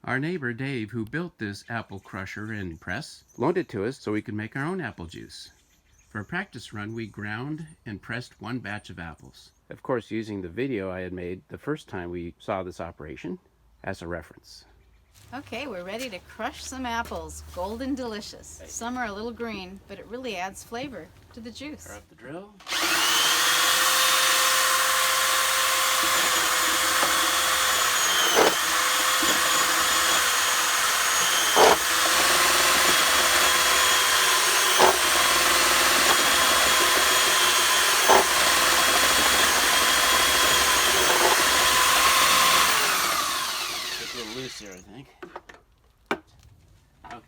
Our neighbor Dave, who built this apple crusher and press, loaned it to us so we could make our own apple juice. For a practice run, we ground and pressed one batch of apples. Of course, using the video I had made the first time we saw this operation as a reference. Okay, we're ready to crush some apples. Golden delicious. Some are a little green, but it really adds flavor to the juice. Fire up the drill. It's a little loose here, I think. Okay.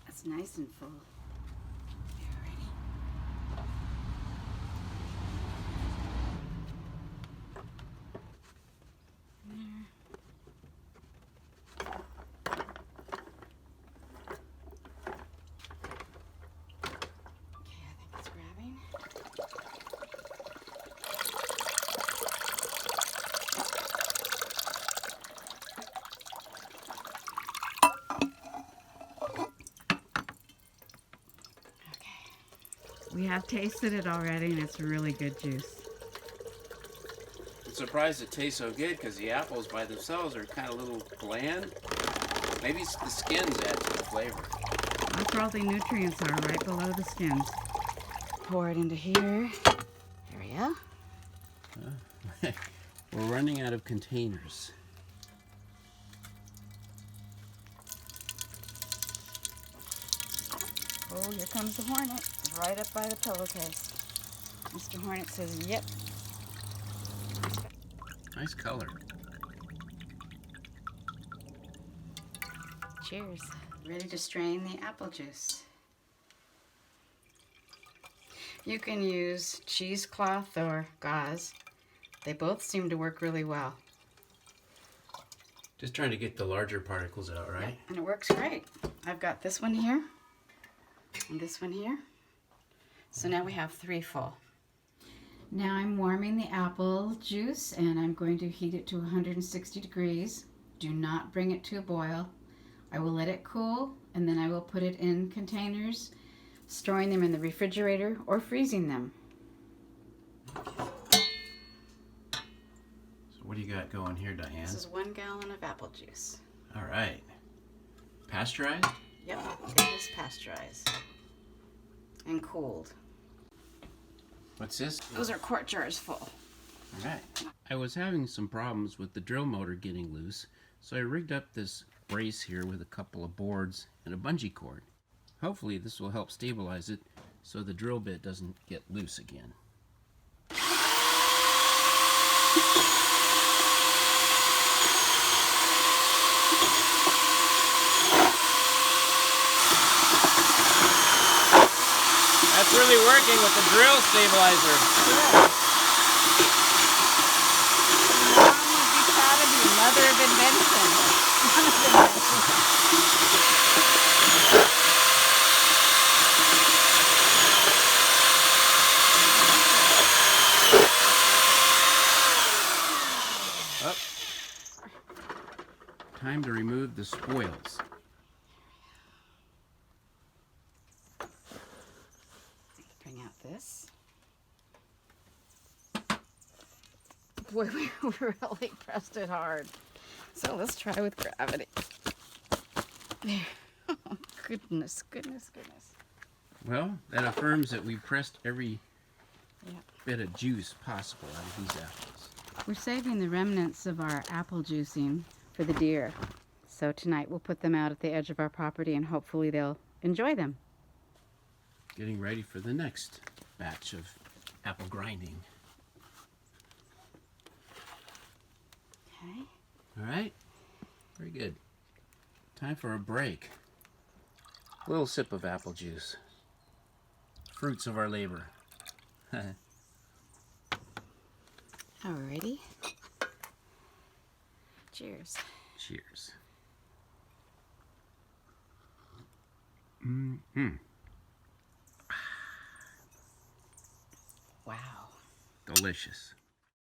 That's nice and full. You're ready. Okay, I think it's grabbing. We have tasted it already, and it's really good juice. I'm surprised it tastes so good because the apples by themselves are kind of a little bland. Maybe it's the skins add to the flavor. That's where all the nutrients are, right below the skins. Pour it into here. Here we go. We're running out of containers. Oh, here comes the hornet. Right up by the pillowcase. Mr. Hornet says, yep. Nice color. Cheers. Ready to strain the apple juice. You can use cheesecloth or gauze. They both seem to work really well. Just trying to get the larger particles out, right? Yep, and it works great. I've got this one here and this one here. So now we have 3 full. Now I'm warming the apple juice and I'm going to heat it to 160 degrees. Do not bring it to a boil. I will let it cool and then I will put it in containers, storing them in the refrigerator or freezing them. So what do you got going here, Diane? This is 1 gallon of apple juice. All right. Pasteurized? Yep, it is pasteurized and cooled. What's this? Those are quart jars full. All right. I was having some problems with the drill motor getting loose, so I rigged up this brace here with a couple of boards and a bungee cord. Hopefully this will help stabilize it so the drill bit doesn't get loose again. That's really working with the drill stabilizer. Good. Mom would be proud of you, mother of invention. Son of invention. Oh. Time to remove the spoils. Bring out this. Boy, we really pressed it hard. So let's try with gravity. There. Oh, goodness, goodness, goodness. Well, that affirms that we pressed every Yep. bit of juice possible out of these apples. We're saving the remnants of our apple juicing for the deer. So tonight we'll put them out at the edge of our property and hopefully they'll enjoy them. Getting ready for the next batch of apple grinding. Okay. All right, very good. Time for a break. A little sip of apple juice. fruits of our labor. Alrighty. Cheers. Cheers. Mm-hmm. Wow. Delicious.